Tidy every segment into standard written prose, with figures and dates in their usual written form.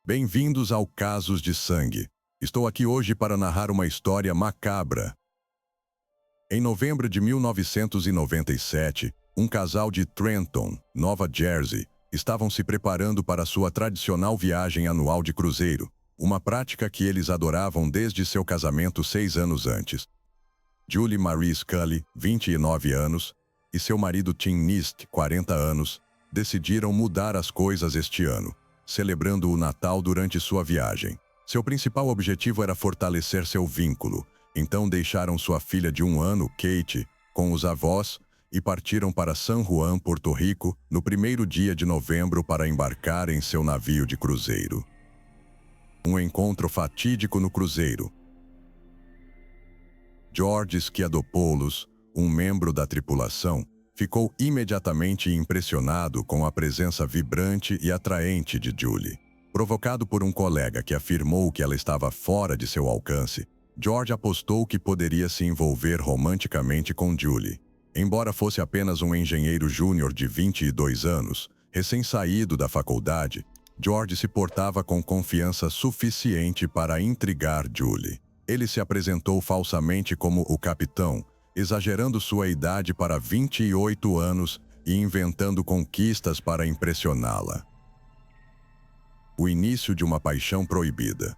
Bem-vindos ao Casos de Sangue. Estou aqui hoje para narrar uma história macabra. Em novembro de 1997, um casal de Trenton, Nova Jersey, estavam se preparando para sua tradicional viagem anual de cruzeiro, uma prática que eles adoravam desde seu casamento 6 anos antes. Julie Marie Scully, 29 anos, e seu marido Tim Nist, 40 anos, decidiram mudar as coisas este ano, celebrando o Natal durante sua viagem. Seu principal objetivo era fortalecer seu vínculo, então deixaram sua filha de 1 ano, Kate, com os avós e partiram para San Juan, Porto Rico, no primeiro dia de novembro para embarcar em seu navio de cruzeiro. Um encontro fatídico no cruzeiro. George Skiadopoulos, um membro da tripulação, ficou imediatamente impressionado com a presença vibrante e atraente de Julie. Provocado por um colega que afirmou que ela estava fora de seu alcance, George apostou que poderia se envolver romanticamente com Julie. Embora fosse apenas um engenheiro júnior de 22 anos, recém-saído da faculdade, George se portava com confiança suficiente para intrigar Julie. Ele se apresentou falsamente como o capitão, exagerando sua idade para 28 anos e inventando conquistas para impressioná-la. O início de uma paixão proibida.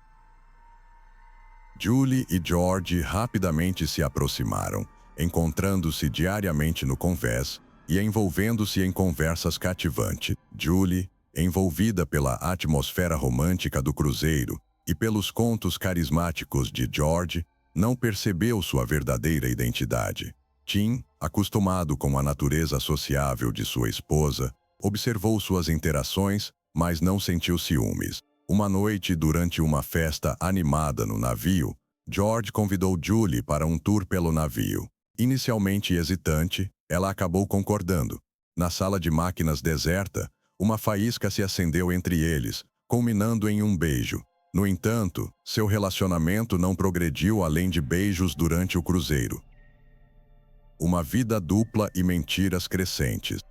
Julie e George rapidamente se aproximaram, encontrando-se diariamente no convés e envolvendo-se em conversas cativantes. Julie, envolvida pela atmosfera romântica do cruzeiro e pelos contos carismáticos de George, não percebeu sua verdadeira identidade. Tim, acostumado com a natureza sociável de sua esposa, observou suas interações, mas não sentiu ciúmes. Uma noite, durante uma festa animada no navio, George convidou Julie para um tour pelo navio. Inicialmente hesitante, ela acabou concordando. Na sala de máquinas deserta, uma faísca se acendeu entre eles, culminando em um beijo. No entanto, seu relacionamento não progrediu além de beijos durante o cruzeiro. Uma vida dupla e mentiras crescentes.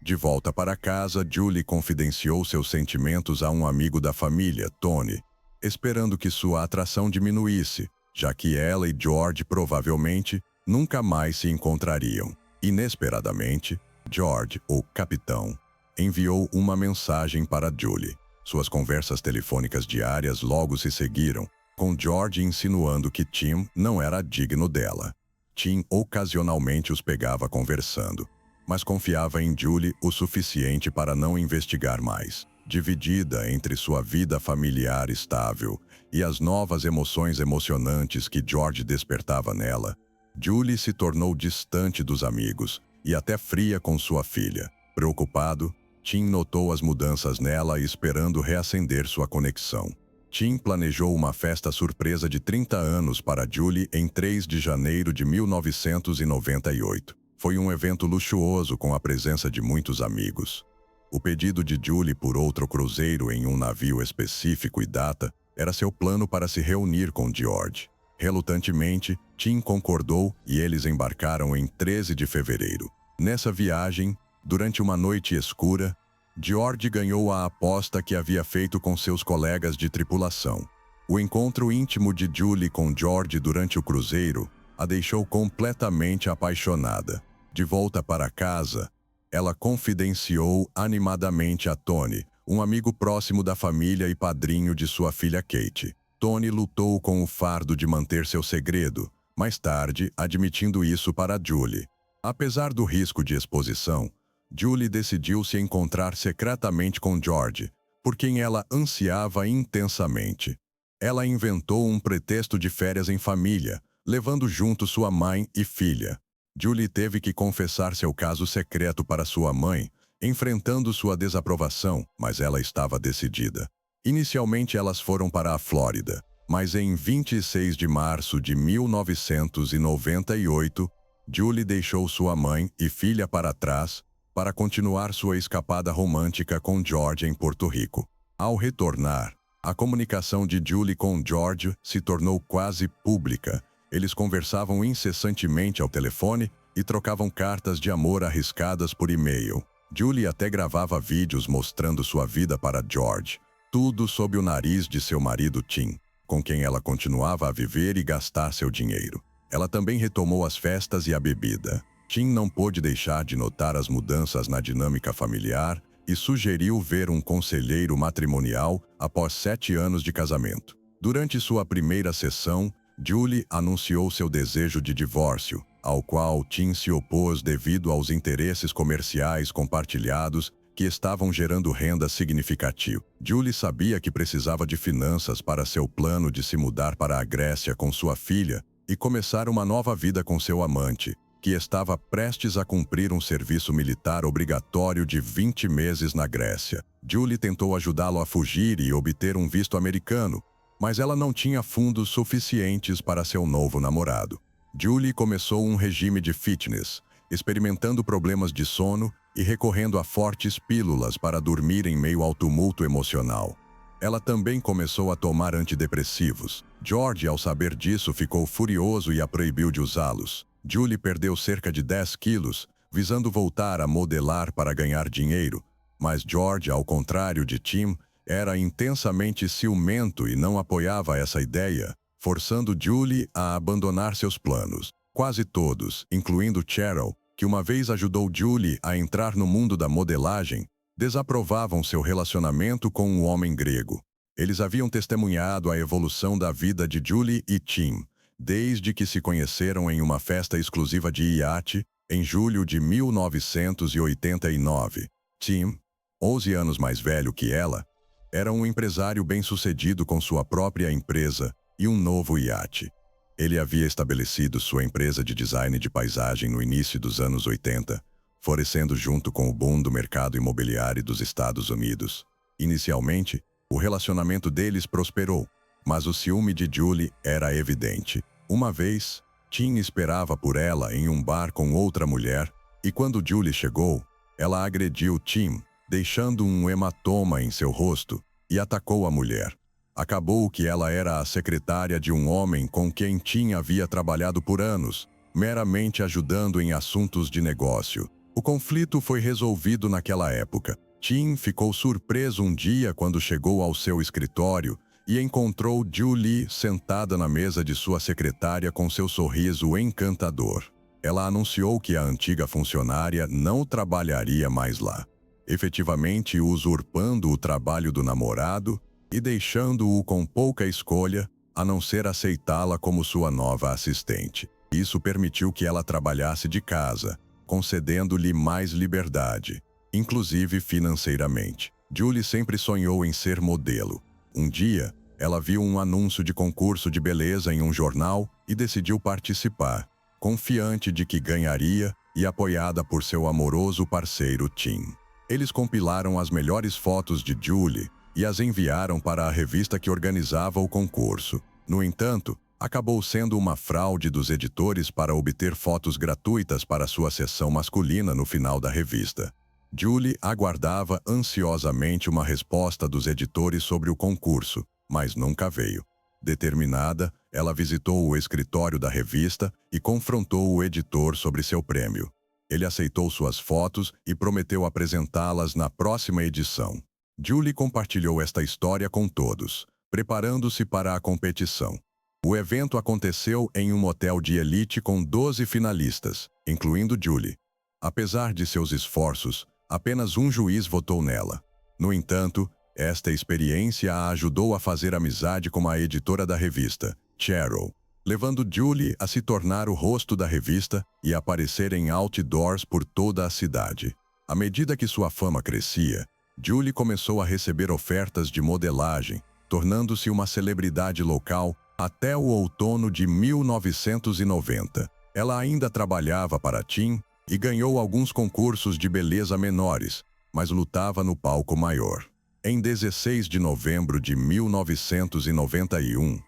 De volta para casa, Julie confidenciou seus sentimentos a um amigo da família, Tony, esperando que sua atração diminuísse, já que ela e George provavelmente nunca mais se encontrariam. Inesperadamente, George, o capitão, enviou uma mensagem para Julie. Suas conversas telefônicas diárias logo se seguiram, com George insinuando que Tim não era digno dela. Tim ocasionalmente os pegava conversando, mas confiava em Julie o suficiente para não investigar mais. Dividida entre sua vida familiar estável e as novas emoções emocionantes que George despertava nela, Julie se tornou distante dos amigos e até fria com sua filha. Preocupado, Tim notou as mudanças nela e esperando reacender sua conexão. Tim planejou uma festa surpresa de 30 anos para Julie em 3 de janeiro de 1998. Foi um evento luxuoso com a presença de muitos amigos. O pedido de Julie por outro cruzeiro em um navio específico e data era seu plano para se reunir com George. Relutantemente, Tim concordou e eles embarcaram em 13 de fevereiro. Nessa viagem, durante uma noite escura, George ganhou a aposta que havia feito com seus colegas de tripulação. O encontro íntimo de Julie com George durante o cruzeiro a deixou completamente apaixonada. De volta para casa, ela confidenciou animadamente a Tony, um amigo próximo da família e padrinho de sua filha Kate. Tony lutou com o fardo de manter seu segredo, mais tarde admitindo isso para Julie. Apesar do risco de exposição, Julie decidiu se encontrar secretamente com George, por quem ela ansiava intensamente. Ela inventou um pretexto de férias em família, levando junto sua mãe e filha. Julie teve que confessar seu caso secreto para sua mãe, enfrentando sua desaprovação, mas ela estava decidida. Inicialmente elas foram para a Flórida, mas em 26 de março de 1998, Julie deixou sua mãe e filha para trás para continuar sua escapada romântica com George em Porto Rico. Ao retornar, a comunicação de Julie com George se tornou quase pública. Eles conversavam incessantemente ao telefone e trocavam cartas de amor arriscadas por e-mail. Julie até gravava vídeos mostrando sua vida para George, tudo sob o nariz de seu marido Tim, com quem ela continuava a viver e gastar seu dinheiro. Ela também retomou as festas e a bebida. Tim não pôde deixar de notar as mudanças na dinâmica familiar e sugeriu ver um conselheiro matrimonial após 7 anos de casamento. Durante sua primeira sessão, Julie anunciou seu desejo de divórcio, ao qual Tim se opôs devido aos interesses comerciais compartilhados que estavam gerando renda significativa. Julie sabia que precisava de finanças para seu plano de se mudar para a Grécia com sua filha e começar uma nova vida com seu amante, que estava prestes a cumprir um serviço militar obrigatório de 20 meses na Grécia. Julie tentou ajudá-lo a fugir e obter um visto americano, mas ela não tinha fundos suficientes para seu novo namorado. Julie começou um regime de fitness, experimentando problemas de sono e recorrendo a fortes pílulas para dormir em meio ao tumulto emocional. Ela também começou a tomar antidepressivos. George, ao saber disso, ficou furioso e a proibiu de usá-los. Julie perdeu cerca de 10 quilos, visando voltar a modelar para ganhar dinheiro, mas George, ao contrário de Tim, era intensamente ciumento e não apoiava essa ideia, forçando Julie a abandonar seus planos. Quase todos, incluindo Cheryl, que uma vez ajudou Julie a entrar no mundo da modelagem, desaprovavam seu relacionamento com um homem grego. Eles haviam testemunhado a evolução da vida de Julie e Tim, desde que se conheceram em uma festa exclusiva de iate, em julho de 1989. Tim, 11 anos mais velho que ela, era um empresário bem-sucedido com sua própria empresa e um novo iate. Ele havia estabelecido sua empresa de design de paisagem no início dos anos 80, florescendo junto com o boom do mercado imobiliário dos Estados Unidos. Inicialmente, o relacionamento deles prosperou, mas o ciúme de Julie era evidente. Uma vez, Tim esperava por ela em um bar com outra mulher, e quando Julie chegou, ela agrediu Tim, deixando um hematoma em seu rosto, e atacou a mulher. Acabou que ela era a secretária de um homem com quem Tim havia trabalhado por anos, meramente ajudando em assuntos de negócio. O conflito foi resolvido naquela época. Tim ficou surpreso um dia quando chegou ao seu escritório e encontrou Julie sentada na mesa de sua secretária com seu sorriso encantador. Ela anunciou que a antiga funcionária não trabalharia mais lá, efetivamente usurpando o trabalho do namorado e deixando-o com pouca escolha, a não ser aceitá-la como sua nova assistente. Isso permitiu que ela trabalhasse de casa, concedendo-lhe mais liberdade, inclusive financeiramente. Julie sempre sonhou em ser modelo. Um dia, ela viu um anúncio de concurso de beleza em um jornal e decidiu participar, confiante de que ganharia e apoiada por seu amoroso parceiro Tim. Eles compilaram as melhores fotos de Julie e as enviaram para a revista que organizava o concurso. No entanto, acabou sendo uma fraude dos editores para obter fotos gratuitas para sua seção masculina no final da revista. Julie aguardava ansiosamente uma resposta dos editores sobre o concurso, mas nunca veio. Determinada, ela visitou o escritório da revista e confrontou o editor sobre seu prêmio. Ele aceitou suas fotos e prometeu apresentá-las na próxima edição. Julie compartilhou esta história com todos, preparando-se para a competição. O evento aconteceu em um motel de elite com 12 finalistas, incluindo Julie. Apesar de seus esforços, apenas um juiz votou nela. No entanto, esta experiência a ajudou a fazer amizade com a editora da revista, Cheryl, levando Julie a se tornar o rosto da revista e aparecer em outdoors por toda a cidade. À medida que sua fama crescia, Julie começou a receber ofertas de modelagem, tornando-se uma celebridade local até o outono de 1990. Ela ainda trabalhava para Tim e ganhou alguns concursos de beleza menores, mas lutava no palco maior. Em 16 de novembro de 1991,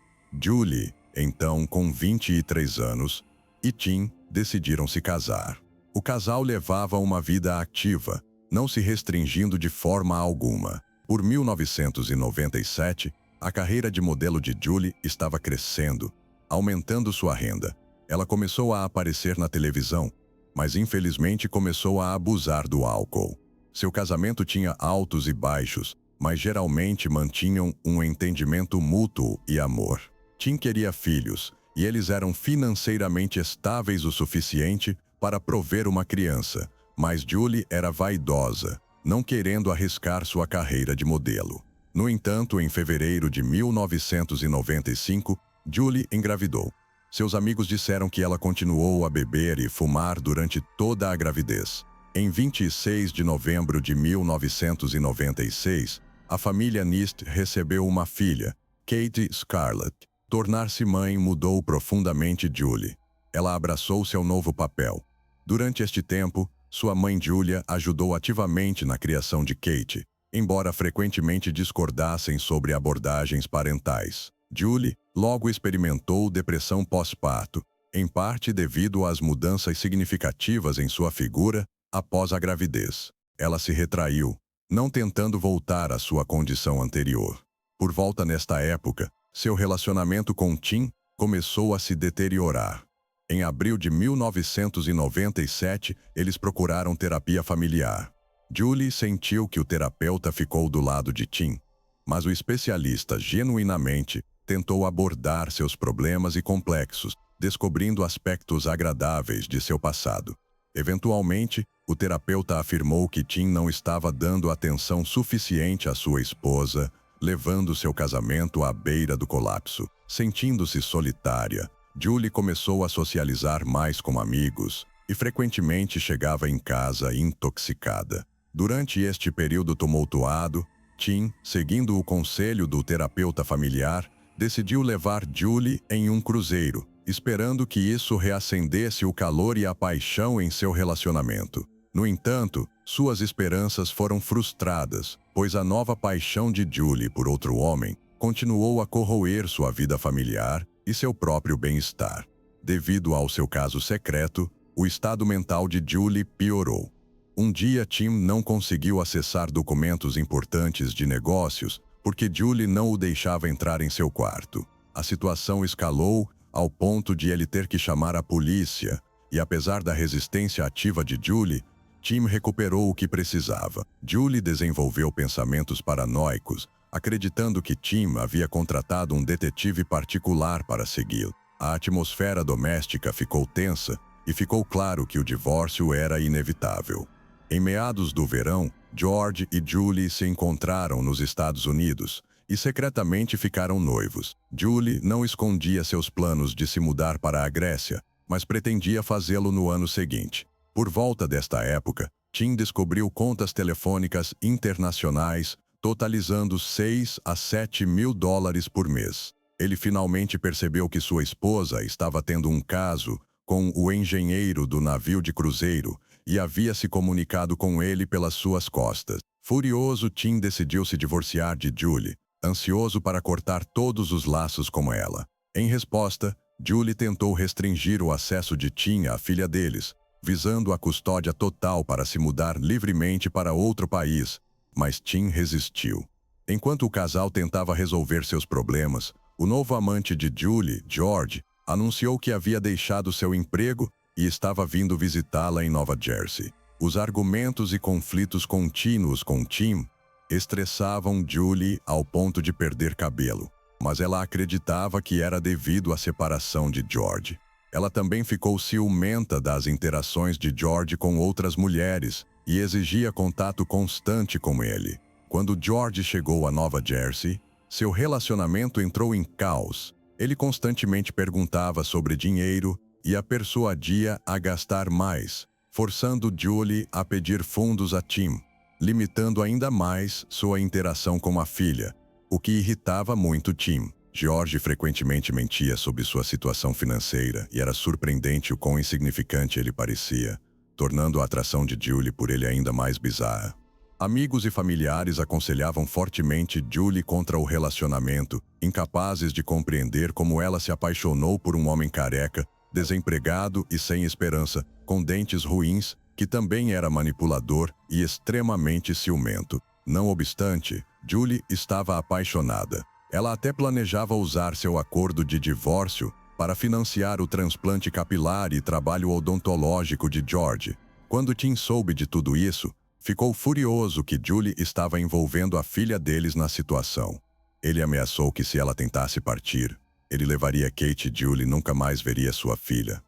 Julie, então com 23 anos, e Tim decidiram se casar. O casal levava uma vida ativa, não se restringindo de forma alguma. Por 1997, a carreira de modelo de Julie estava crescendo, aumentando sua renda. Ela começou a aparecer na televisão, mas infelizmente começou a abusar do álcool. Seu casamento tinha altos e baixos, mas geralmente mantinham um entendimento mútuo e amor. Tim queria filhos, e eles eram financeiramente estáveis o suficiente para prover uma criança, mas Julie era vaidosa, não querendo arriscar sua carreira de modelo. No entanto, em fevereiro de 1995, Julie engravidou. Seus amigos disseram que ela continuou a beber e fumar durante toda a gravidez. Em 26 de novembro de 1996, a família Nist recebeu uma filha, Katie Scarlett. Tornar-se mãe mudou profundamente Julie. Ela abraçou seu novo papel. Durante este tempo, sua mãe Julia ajudou ativamente na criação de Kate, embora frequentemente discordassem sobre abordagens parentais. Julie logo experimentou depressão pós-parto, em parte devido às mudanças significativas em sua figura após a gravidez. Ela se retraiu, não tentando voltar à sua condição anterior. Por volta nesta época, seu relacionamento com Tim começou a se deteriorar. Em abril de 1997, eles procuraram terapia familiar. Julie sentiu que o terapeuta ficou do lado de Tim, mas o especialista genuinamente tentou abordar seus problemas e complexos, descobrindo aspectos agradáveis de seu passado. Eventualmente, o terapeuta afirmou que Tim não estava dando atenção suficiente à sua esposa, levando seu casamento à beira do colapso. Sentindo-se solitária, Julie começou a socializar mais com amigos e frequentemente chegava em casa intoxicada. Durante este período tumultuado, Tim, seguindo o conselho do terapeuta familiar, decidiu levar Julie em um cruzeiro, esperando que isso reacendesse o calor e a paixão em seu relacionamento. No entanto, suas esperanças foram frustradas, pois a nova paixão de Julie por outro homem continuou a corroer sua vida familiar e seu próprio bem-estar. Devido ao seu caso secreto, o estado mental de Julie piorou. Um dia, Tim não conseguiu acessar documentos importantes de negócios porque Julie não o deixava entrar em seu quarto. A situação escalou ao ponto de ele ter que chamar a polícia, e apesar da resistência ativa de Julie, Tim recuperou o que precisava. Julie desenvolveu pensamentos paranoicos, acreditando que Tim havia contratado um detetive particular para segui-lo. A atmosfera doméstica ficou tensa e ficou claro que o divórcio era inevitável. Em meados do verão, George e Julie se encontraram nos Estados Unidos e secretamente ficaram noivos. Julie não escondia seus planos de se mudar para a Grécia, mas pretendia fazê-lo no ano seguinte. Por volta desta época, Tim descobriu contas telefônicas internacionais totalizando 6 a 7 mil dólares por mês. Ele finalmente percebeu que sua esposa estava tendo um caso com o engenheiro do navio de cruzeiro e havia se comunicado com ele pelas suas costas. Furioso, Tim decidiu se divorciar de Julie, ansioso para cortar todos os laços com ela. Em resposta, Julie tentou restringir o acesso de Tim à filha deles, visando a custódia total para se mudar livremente para outro país, mas Tim resistiu. Enquanto o casal tentava resolver seus problemas, o novo amante de Julie, George, anunciou que havia deixado seu emprego e estava vindo visitá-la em Nova Jersey. Os argumentos e conflitos contínuos com Tim estressavam Julie ao ponto de perder cabelo, mas ela acreditava que era devido à separação de George. Ela também ficou ciumenta das interações de George com outras mulheres e exigia contato constante com ele. Quando George chegou a Nova Jersey, seu relacionamento entrou em caos. Ele constantemente perguntava sobre dinheiro e a persuadia a gastar mais, forçando Julie a pedir fundos a Tim, limitando ainda mais sua interação com a filha, o que irritava muito Tim. George frequentemente mentia sobre sua situação financeira e era surpreendente o quão insignificante ele parecia, tornando a atração de Julie por ele ainda mais bizarra. Amigos e familiares aconselhavam fortemente Julie contra o relacionamento, incapazes de compreender como ela se apaixonou por um homem careca, desempregado e sem esperança, com dentes ruins, que também era manipulador e extremamente ciumento. Não obstante, Julie estava apaixonada. Ela até planejava usar seu acordo de divórcio para financiar o transplante capilar e trabalho odontológico de George. Quando Tim soube de tudo isso, ficou furioso que Julie estava envolvendo a filha deles na situação. Ele ameaçou que se ela tentasse partir, ele levaria Kate e Julie nunca mais veria sua filha.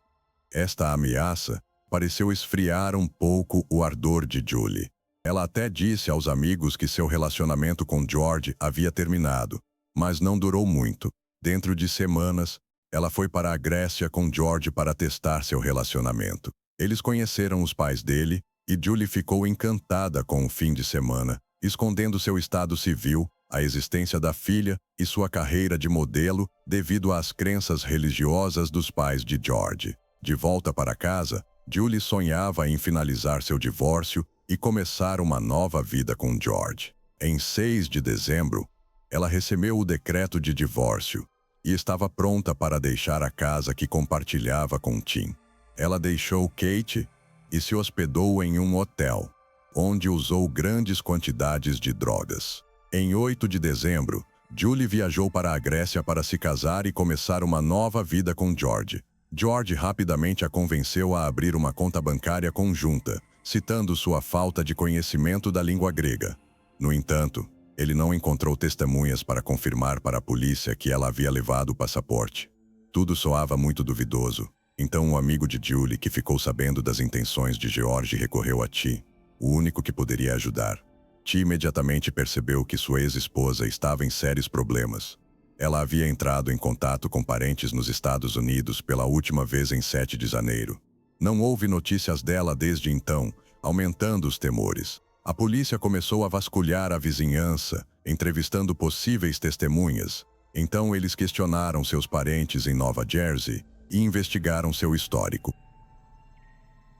Esta ameaça pareceu esfriar um pouco o ardor de Julie. Ela até disse aos amigos que seu relacionamento com George havia terminado, mas não durou muito. Dentro de semanas, ela foi para a Grécia com George para testar seu relacionamento. Eles conheceram os pais dele e Julie ficou encantada com o fim de semana, escondendo seu estado civil, a existência da filha e sua carreira de modelo devido às crenças religiosas dos pais de George. De volta para casa, Julie sonhava em finalizar seu divórcio e começar uma nova vida com George. Em 6 de dezembro, ela recebeu o decreto de divórcio e estava pronta para deixar a casa que compartilhava com Tim. Ela deixou Kate e se hospedou em um hotel, onde usou grandes quantidades de drogas. Em 8 de dezembro, Julie viajou para a Grécia para se casar e começar uma nova vida com George. George rapidamente a convenceu a abrir uma conta bancária conjunta, citando sua falta de conhecimento da língua grega. No entanto, ele não encontrou testemunhas para confirmar para a polícia que ela havia levado o passaporte. Tudo soava muito duvidoso. Então um amigo de Julie, que ficou sabendo das intenções de George, recorreu a Ti, o único que poderia ajudar. Ti imediatamente percebeu que sua ex-esposa estava em sérios problemas. Ela havia entrado em contato com parentes nos Estados Unidos pela última vez em 7 de janeiro. Não houve notícias dela desde então, aumentando os temores. A polícia começou a vasculhar a vizinhança, entrevistando possíveis testemunhas. Então eles questionaram seus parentes em Nova Jersey e investigaram seu histórico.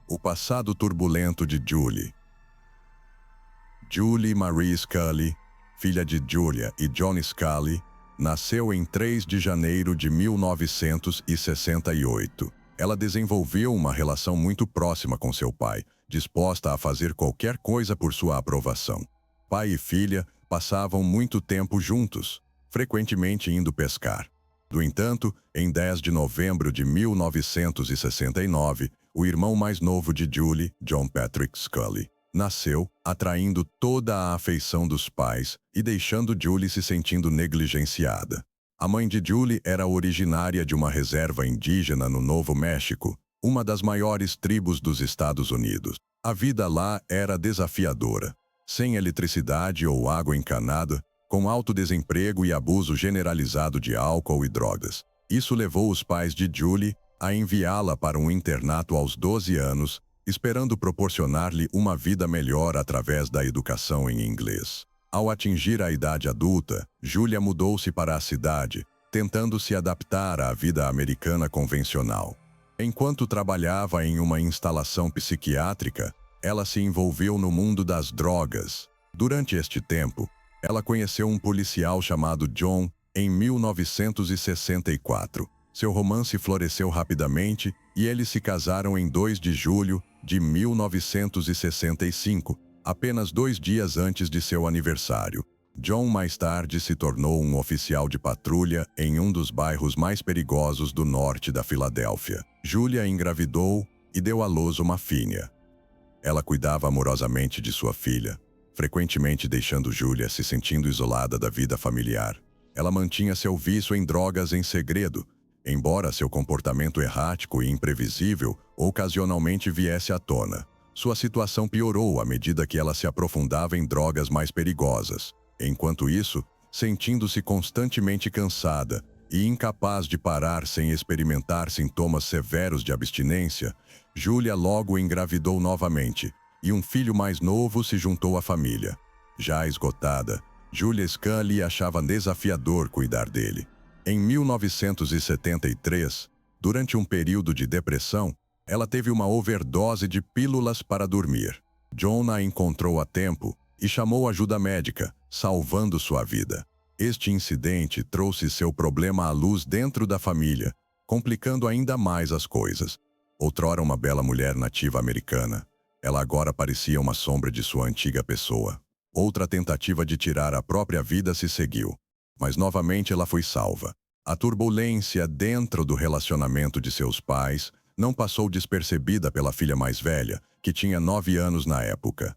O passado turbulento de Julie. Julie Marie Scully, filha de Julia e John Scully, nasceu em 3 de janeiro de 1968. Ela desenvolveu uma relação muito próxima com seu pai, disposta a fazer qualquer coisa por sua aprovação. Pai e filha passavam muito tempo juntos, frequentemente indo pescar. No entanto, em 10 de novembro de 1969, o irmão mais novo de Julie, John Patrick Scully, nasceu, atraindo toda a afeição dos pais e deixando Julie se sentindo negligenciada. A mãe de Julie era originária de uma reserva indígena no Novo México, uma das maiores tribos dos Estados Unidos. A vida lá era desafiadora, sem eletricidade ou água encanada, com alto desemprego e abuso generalizado de álcool e drogas. Isso levou os pais de Julie a enviá-la para um internato aos 12 anos, esperando proporcionar-lhe uma vida melhor através da educação em inglês. Ao atingir a idade adulta, Julia mudou-se para a cidade, tentando se adaptar à vida americana convencional. Enquanto trabalhava em uma instalação psiquiátrica, ela se envolveu no mundo das drogas. Durante este tempo, ela conheceu um policial chamado John em 1964. Seu romance floresceu rapidamente e eles se casaram em 2 de julho de 1965, apenas 2 dias antes de seu aniversário. John mais tarde se tornou um oficial de patrulha em um dos bairros mais perigosos do norte da Filadélfia. Julia engravidou e deu à luz uma filha. Ela cuidava amorosamente de sua filha, frequentemente deixando Julia se sentindo isolada da vida familiar. Ela mantinha seu vício em drogas em segredo, embora seu comportamento errático e imprevisível ocasionalmente viesse à tona. Sua situação piorou à medida que ela se aprofundava em drogas mais perigosas. Enquanto isso, sentindo-se constantemente cansada e incapaz de parar sem experimentar sintomas severos de abstinência, Julia logo engravidou novamente, e um filho mais novo se juntou à família. Já esgotada, Julia Scully achava desafiador cuidar dele. Em 1973, durante um período de depressão, ela teve uma overdose de pílulas para dormir. John a encontrou a tempo e chamou ajuda médica, salvando sua vida. Este incidente trouxe seu problema à luz dentro da família, complicando ainda mais as coisas. Outrora uma bela mulher nativa americana, ela agora parecia uma sombra de sua antiga pessoa. Outra tentativa de tirar a própria vida se seguiu, mas novamente ela foi salva. A turbulência dentro do relacionamento de seus pais não passou despercebida pela filha mais velha, que tinha 9 anos na época.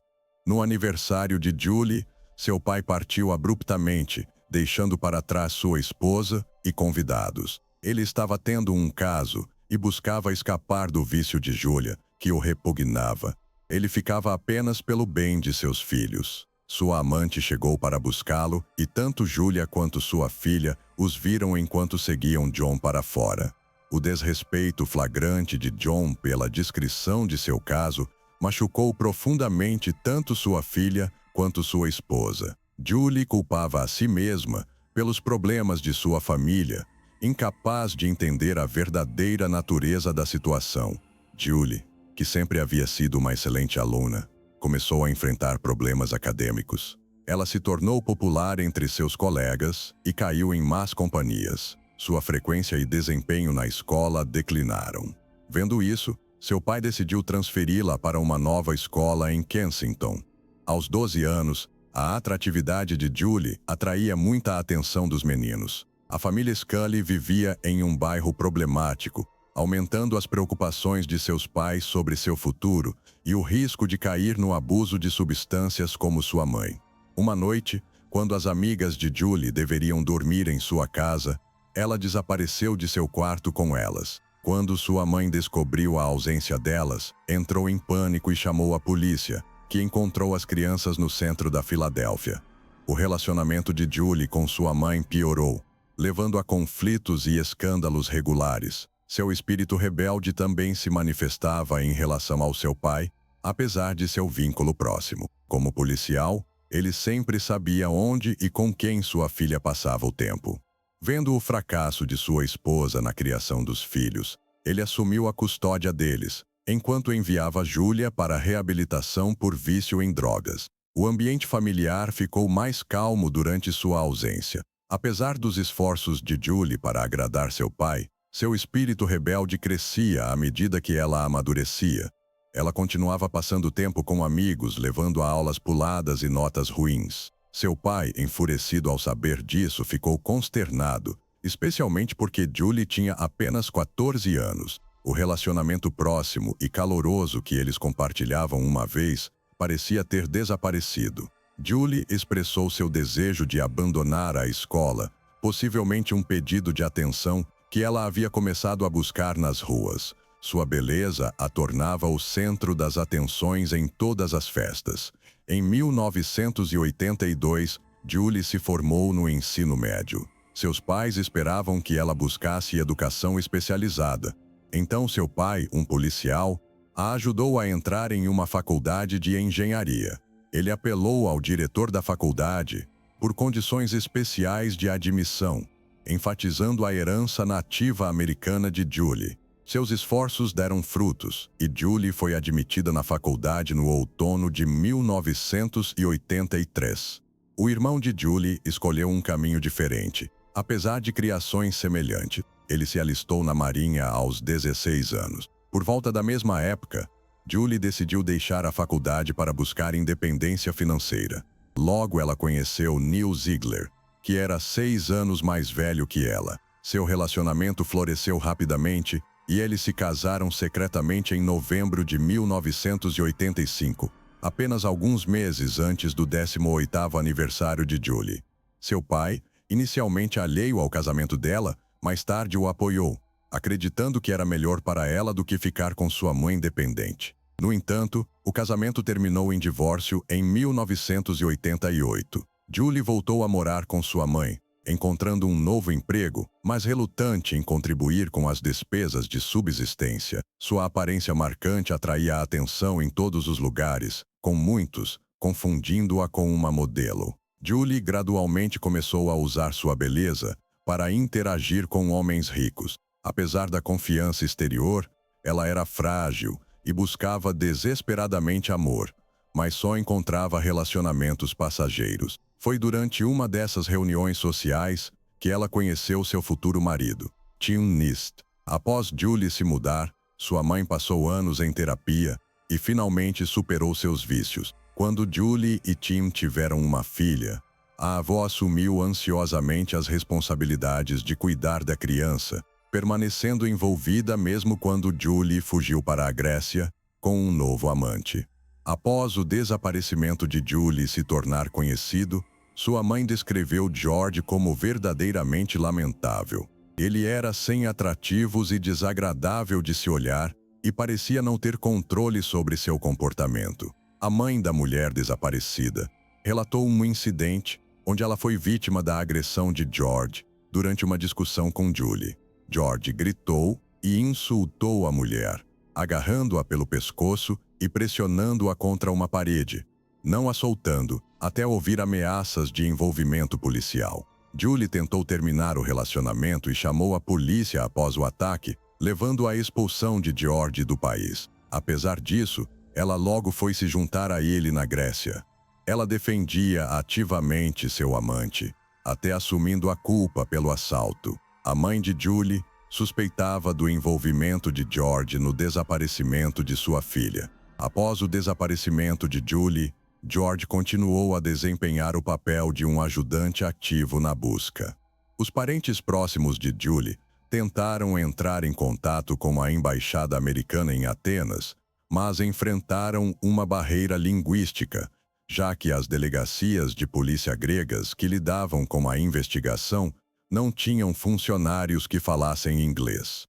No aniversário de Julie, seu pai partiu abruptamente, deixando para trás sua esposa e convidados. Ele estava tendo um caso e buscava escapar do vício de Julia, que o repugnava. Ele ficava apenas pelo bem de seus filhos. Sua amante chegou para buscá-lo e tanto Julia quanto sua filha os viram enquanto seguiam John para fora. O desrespeito flagrante de John pela descrição de seu caso machucou profundamente tanto sua filha quanto sua esposa. Julie culpava a si mesma pelos problemas de sua família, incapaz de entender a verdadeira natureza da situação. Julie, que sempre havia sido uma excelente aluna, começou a enfrentar problemas acadêmicos. Ela se tornou popular entre seus colegas e caiu em más companhias. Sua frequência e desempenho na escola declinaram. Vendo isso, seu pai decidiu transferi-la para uma nova escola em Kensington. Aos 12 anos, a atratividade de Julie atraía muita atenção dos meninos. A família Scully vivia em um bairro problemático, aumentando as preocupações de seus pais sobre seu futuro e o risco de cair no abuso de substâncias como sua mãe. Uma noite, quando as amigas de Julie deveriam dormir em sua casa, ela desapareceu de seu quarto com elas. Quando sua mãe descobriu a ausência delas, entrou em pânico e chamou a polícia, que encontrou as crianças no centro da Filadélfia. O relacionamento de Julie com sua mãe piorou, levando a conflitos e escândalos regulares. Seu espírito rebelde também se manifestava em relação ao seu pai, apesar de seu vínculo próximo. Como policial, ele sempre sabia onde e com quem sua filha passava o tempo. Vendo o fracasso de sua esposa na criação dos filhos, ele assumiu a custódia deles, enquanto enviava Julia para a reabilitação por vício em drogas. O ambiente familiar ficou mais calmo durante sua ausência. Apesar dos esforços de Julie para agradar seu pai, seu espírito rebelde crescia à medida que ela amadurecia. Ela continuava passando tempo com amigos, levando a aulas puladas e notas ruins. Seu pai, enfurecido ao saber disso, ficou consternado, especialmente porque Julie tinha apenas 14 anos. O relacionamento próximo e caloroso que eles compartilhavam uma vez parecia ter desaparecido. Julie expressou seu desejo de abandonar a escola, possivelmente um pedido de atenção que ela havia começado a buscar nas ruas. Sua beleza a tornava o centro das atenções em todas as festas. Em 1982, Julie se formou no ensino médio. Seus pais esperavam que ela buscasse educação especializada. Então seu pai, um policial, a ajudou a entrar em uma faculdade de engenharia. Ele apelou ao diretor da faculdade por condições especiais de admissão, enfatizando a herança nativa americana de Julie. Seus esforços deram frutos, e Julie foi admitida na faculdade no outono de 1983. O irmão de Julie escolheu um caminho diferente. Apesar de criações semelhantes, ele se alistou na Marinha aos 16 anos. Por volta da mesma época, Julie decidiu deixar a faculdade para buscar independência financeira. Logo ela conheceu Neil Ziegler, que era 6 anos mais velho que ela. Seu relacionamento floresceu rapidamente e eles se casaram secretamente em novembro de 1985, apenas alguns meses antes do 18º aniversário de Julie. Seu pai, inicialmente alheio ao casamento dela, mais tarde o apoiou, acreditando que era melhor para ela do que ficar com sua mãe dependente. No entanto, o casamento terminou em divórcio em 1988. Julie voltou a morar com sua mãe, encontrando um novo emprego, mas relutante em contribuir com as despesas de subsistência. Sua aparência marcante atraía a atenção em todos os lugares, com muitos confundindo-a com uma modelo. Julie gradualmente começou a usar sua beleza para interagir com homens ricos. Apesar da confiança exterior, ela era frágil e buscava desesperadamente amor, mas só encontrava relacionamentos passageiros. Foi durante uma dessas reuniões sociais que ela conheceu seu futuro marido, Tim Nist. Após Julie se mudar, sua mãe passou anos em terapia e finalmente superou seus vícios. Quando Julie e Tim tiveram uma filha, a avó assumiu ansiosamente as responsabilidades de cuidar da criança, permanecendo envolvida mesmo quando Julie fugiu para a Grécia com um novo amante. Após o desaparecimento de Julie se tornar conhecido, sua mãe descreveu George como verdadeiramente lamentável. Ele era sem atrativos e desagradável de se olhar e parecia não ter controle sobre seu comportamento. A mãe da mulher desaparecida relatou um incidente onde ela foi vítima da agressão de George durante uma discussão com Julie. George gritou e insultou a mulher, agarrando-a pelo pescoço e pressionando-a contra uma parede, não a soltando até ouvir ameaças de envolvimento policial. Julie tentou terminar o relacionamento e chamou a polícia após o ataque, levando à expulsão de George do país. Apesar disso, ela logo foi se juntar a ele na Grécia. Ela defendia ativamente seu amante, até assumindo a culpa pelo assalto. A mãe de Julie suspeitava do envolvimento de George no desaparecimento de sua filha. Após o desaparecimento de Julie, George continuou a desempenhar o papel de um ajudante ativo na busca. Os parentes próximos de Julie tentaram entrar em contato com a embaixada americana em Atenas, mas enfrentaram uma barreira linguística, já que as delegacias de polícia gregas que lidavam com a investigação não tinham funcionários que falassem inglês.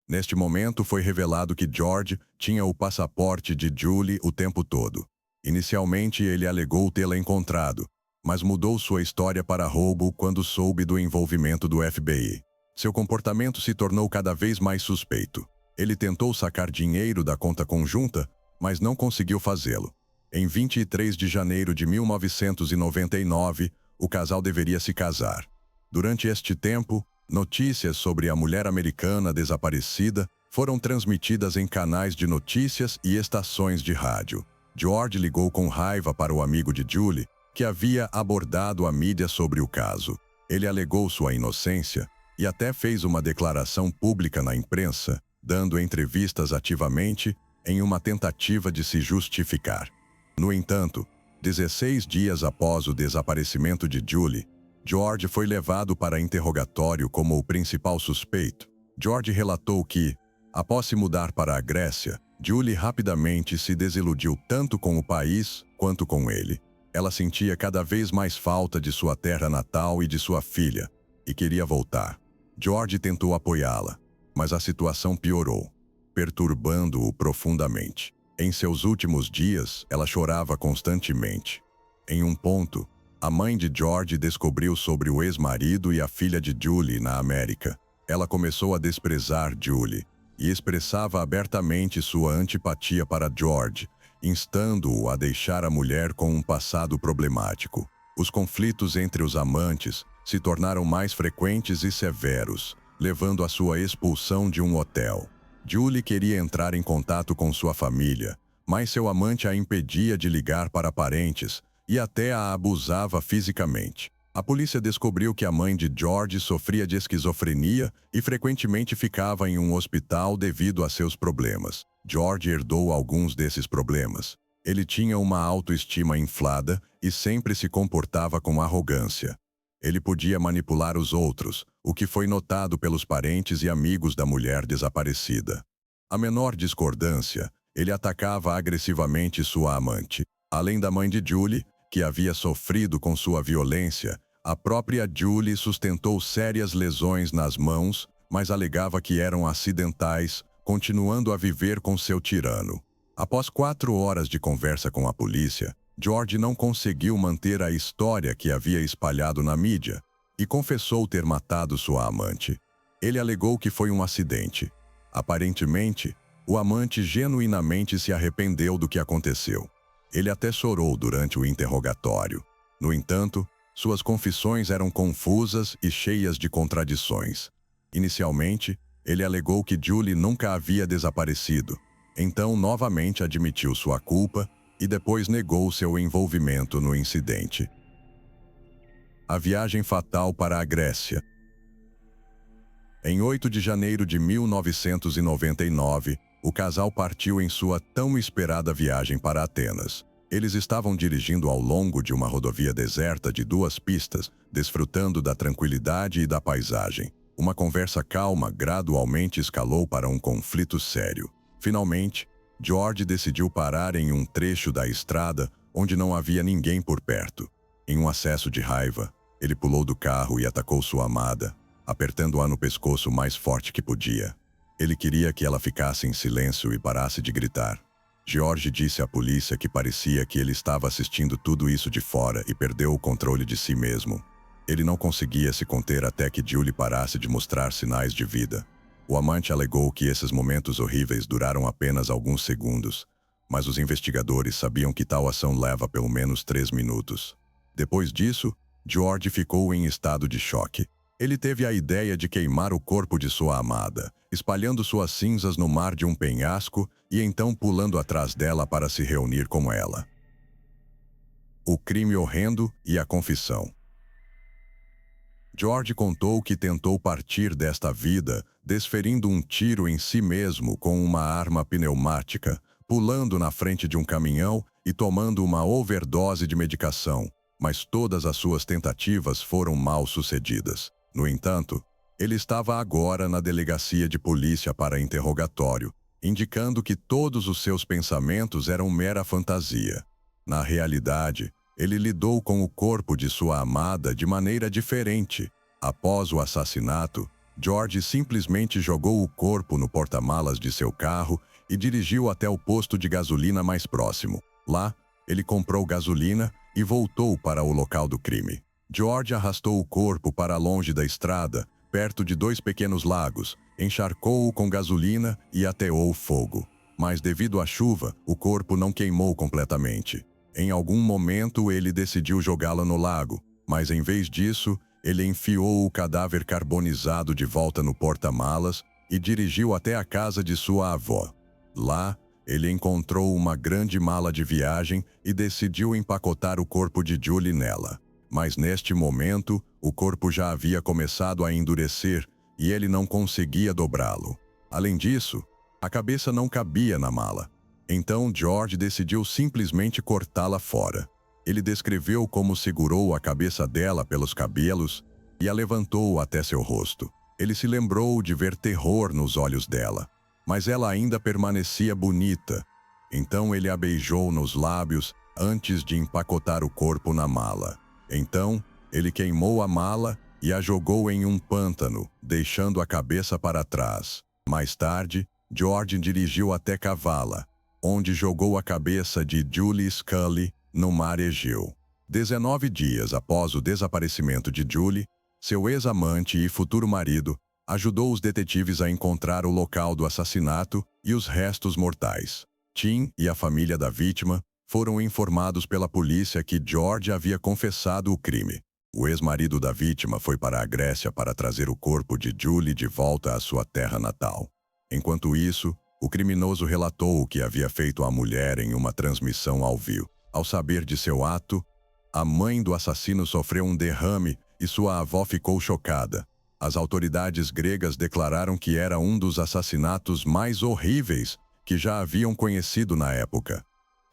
Neste momento foi revelado que George tinha o passaporte de Julie o tempo todo. Inicialmente ele alegou tê-la encontrado, mas mudou sua história para roubo quando soube do envolvimento do FBI. Seu comportamento se tornou cada vez mais suspeito. Ele tentou sacar dinheiro da conta conjunta, mas não conseguiu fazê-lo. Em 23 de janeiro de 1999, o casal deveria se casar. Durante este tempo, notícias sobre a mulher americana desaparecida foram transmitidas em canais de notícias e estações de rádio. George ligou com raiva para o amigo de Julie, que havia abordado a mídia sobre o caso. Ele alegou sua inocência e até fez uma declaração pública na imprensa, dando entrevistas ativamente em uma tentativa de se justificar. No entanto, 16 dias após o desaparecimento de Julie, George foi levado para interrogatório como o principal suspeito. George relatou que, após se mudar para a Grécia, Julie rapidamente se desiludiu tanto com o país quanto com ele. Ela sentia cada vez mais falta de sua terra natal e de sua filha, e queria voltar. George tentou apoiá-la, mas a situação piorou, perturbando-o profundamente. Em seus últimos dias, ela chorava constantemente. Em um ponto, a mãe de George descobriu sobre o ex-marido e a filha de Julie na América. Ela começou a desprezar Julie e expressava abertamente sua antipatia para George, instando-o a deixar a mulher com um passado problemático. Os conflitos entre os amantes se tornaram mais frequentes e severos, levando à sua expulsão de um hotel. Julie queria entrar em contato com sua família, mas seu amante a impedia de ligar para parentes e até a abusava fisicamente. A polícia descobriu que a mãe de George sofria de esquizofrenia e frequentemente ficava em um hospital devido a seus problemas. George herdou alguns desses problemas. Ele tinha uma autoestima inflada e sempre se comportava com arrogância. Ele podia manipular os outros, o que foi notado pelos parentes e amigos da mulher desaparecida. A menor discordância, ele atacava agressivamente sua amante. Além da mãe de Julie, que havia sofrido com sua violência, a própria Julie sustentou sérias lesões nas mãos, mas alegava que eram acidentais, continuando a viver com seu tirano. Após 4 horas de conversa com a polícia, George não conseguiu manter a história que havia espalhado na mídia e confessou ter matado sua amante. Ele alegou que foi um acidente. Aparentemente, o amante genuinamente se arrependeu do que aconteceu. Ele até chorou durante o interrogatório. No entanto, suas confissões eram confusas e cheias de contradições. Inicialmente, ele alegou que Julie nunca havia desaparecido. Então, novamente admitiu sua culpa e depois negou seu envolvimento no incidente. A viagem fatal para a Grécia. Em 8 de janeiro de 1999, o casal partiu em sua tão esperada viagem para Atenas. Eles estavam dirigindo ao longo de uma rodovia deserta de 2 pistas, desfrutando da tranquilidade e da paisagem. Uma conversa calma gradualmente escalou para um conflito sério. Finalmente, George decidiu parar em um trecho da estrada onde não havia ninguém por perto. Em um acesso de raiva, ele pulou do carro e atacou sua amada, apertando-a no pescoço o mais forte que podia. Ele queria que ela ficasse em silêncio e parasse de gritar. George disse à polícia que parecia que ele estava assistindo tudo isso de fora e perdeu o controle de si mesmo. Ele não conseguia se conter até que Julie parasse de mostrar sinais de vida. O amante alegou que esses momentos horríveis duraram apenas alguns segundos, mas os investigadores sabiam que tal ação leva pelo menos 3 minutos. Depois disso, George ficou em estado de choque. Ele teve a ideia de queimar o corpo de sua amada, espalhando suas cinzas no mar de um penhasco e então pulando atrás dela para se reunir com ela. O crime horrendo e a confissão. George contou que tentou partir desta vida, desferindo um tiro em si mesmo com uma arma pneumática, pulando na frente de um caminhão e tomando uma overdose de medicação, mas todas as suas tentativas foram mal sucedidas. No entanto, ele estava agora na delegacia de polícia para interrogatório, indicando que todos os seus pensamentos eram mera fantasia. Na realidade, ele lidou com o corpo de sua amada de maneira diferente. Após o assassinato, George simplesmente jogou o corpo no porta-malas de seu carro e dirigiu até o posto de gasolina mais próximo. Lá, ele comprou gasolina e voltou para o local do crime. George arrastou o corpo para longe da estrada, perto de 2 pequenos lagos, encharcou-o com gasolina e ateou o fogo. Mas devido à chuva, o corpo não queimou completamente. Em algum momento ele decidiu jogá-la no lago, mas em vez disso, ele enfiou o cadáver carbonizado de volta no porta-malas e dirigiu até a casa de sua avó. Lá, ele encontrou uma grande mala de viagem e decidiu empacotar o corpo de Julie nela. Mas neste momento, o corpo já havia começado a endurecer e ele não conseguia dobrá-lo. Além disso, a cabeça não cabia na mala. Então George decidiu simplesmente cortá-la fora. Ele descreveu como segurou a cabeça dela pelos cabelos e a levantou até seu rosto. Ele se lembrou de ver terror nos olhos dela, mas ela ainda permanecia bonita. Então ele a beijou nos lábios antes de empacotar o corpo na mala. Então, ele queimou a mala e a jogou em um pântano, deixando a cabeça para trás. Mais tarde, George dirigiu até Kavala, onde jogou a cabeça de Julie Scully no mar Egeu. 19 dias após o desaparecimento de Julie, seu ex-amante e futuro marido ajudou os detetives a encontrar o local do assassinato e os restos mortais. Tim e a família da vítima foram informados pela polícia que George havia confessado o crime. O ex-marido da vítima foi para a Grécia para trazer o corpo de Julie de volta à sua terra natal. Enquanto isso, o criminoso relatou o que havia feito à mulher em uma transmissão ao vivo. Ao saber de seu ato, a mãe do assassino sofreu um derrame e sua avó ficou chocada. As autoridades gregas declararam que era um dos assassinatos mais horríveis que já haviam conhecido na época.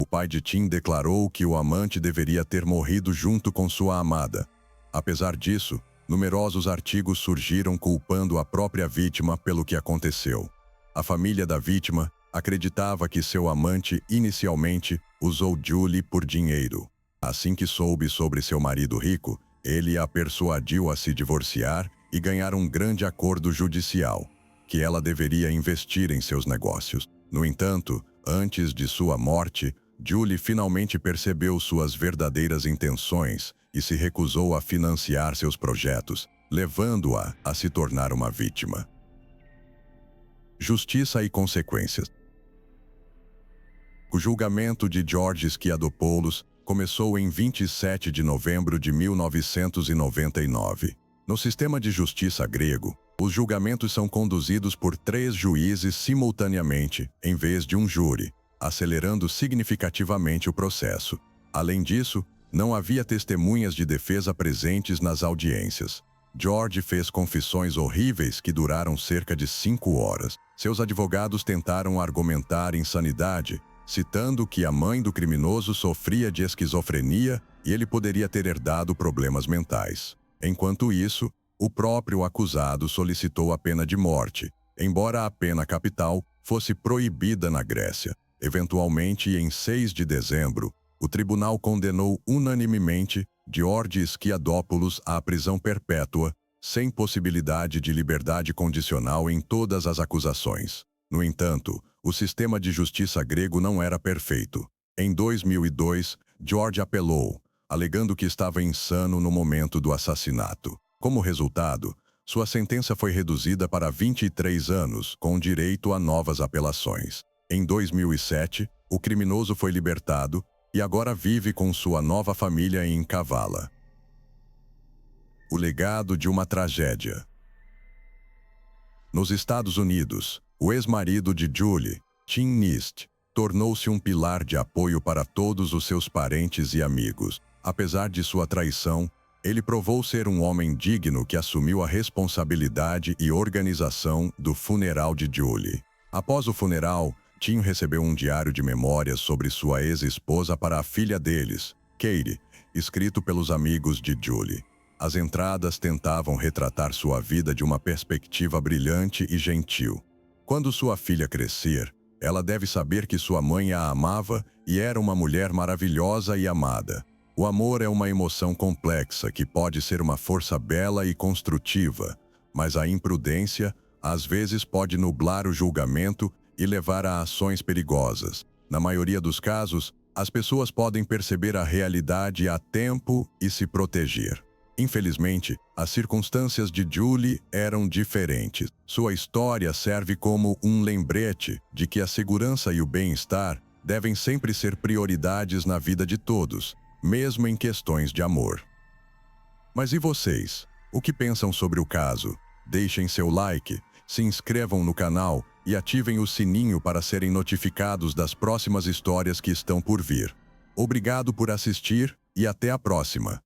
O pai de Tim declarou que o amante deveria ter morrido junto com sua amada. Apesar disso, numerosos artigos surgiram culpando a própria vítima pelo que aconteceu. A família da vítima acreditava que seu amante inicialmente usou Julie por dinheiro. Assim que soube sobre seu marido rico, ele a persuadiu a se divorciar e ganhar um grande acordo judicial, que ela deveria investir em seus negócios. No entanto, antes de sua morte, Julie finalmente percebeu suas verdadeiras intenções e se recusou a financiar seus projetos, levando-a a se tornar uma vítima. Justiça e consequências. O julgamento de George Skiadopoulos começou em 27 de novembro de 1999. No sistema de justiça grego, os julgamentos são conduzidos por 3 juízes simultaneamente, em vez de um júri, acelerando significativamente o processo. Além disso, não havia testemunhas de defesa presentes nas audiências. George fez confissões horríveis que duraram cerca de 5 horas. Seus advogados tentaram argumentar insanidade, citando que a mãe do criminoso sofria de esquizofrenia e ele poderia ter herdado problemas mentais. Enquanto isso, o próprio acusado solicitou a pena de morte, embora a pena capital fosse proibida na Grécia. Eventualmente, em 6 de dezembro, o tribunal condenou unanimemente George Schiadopoulos à prisão perpétua, sem possibilidade de liberdade condicional em todas as acusações. No entanto, o sistema de justiça grego não era perfeito. Em 2002, George apelou, alegando que estava insano no momento do assassinato. Como resultado, sua sentença foi reduzida para 23 anos, com direito a novas apelações. Em 2007, o criminoso foi libertado e agora vive com sua nova família em Kavala. O legado de uma tragédia. Nos Estados Unidos, o ex-marido de Julie, Tim Nist, tornou-se um pilar de apoio para todos os seus parentes e amigos. Apesar de sua traição, ele provou ser um homem digno que assumiu a responsabilidade e organização do funeral de Julie. Após o funeral, Tim recebeu um diário de memórias sobre sua ex-esposa para a filha deles, Katie, escrito pelos amigos de Julie. As entradas tentavam retratar sua vida de uma perspectiva brilhante e gentil. Quando sua filha crescer, ela deve saber que sua mãe a amava e era uma mulher maravilhosa e amada. O amor é uma emoção complexa que pode ser uma força bela e construtiva, mas a imprudência, às vezes, pode nublar o julgamento e levar a ações perigosas. Na maioria dos casos, as pessoas podem perceber a realidade a tempo e se proteger. Infelizmente, as circunstâncias de Julie eram diferentes. Sua história serve como um lembrete de que a segurança e o bem-estar devem sempre ser prioridades na vida de todos, mesmo em questões de amor. Mas e vocês? O que pensam sobre o caso? Deixem seu like, se inscrevam no canal e ativem o sininho para serem notificados das próximas histórias que estão por vir. Obrigado por assistir e até a próxima!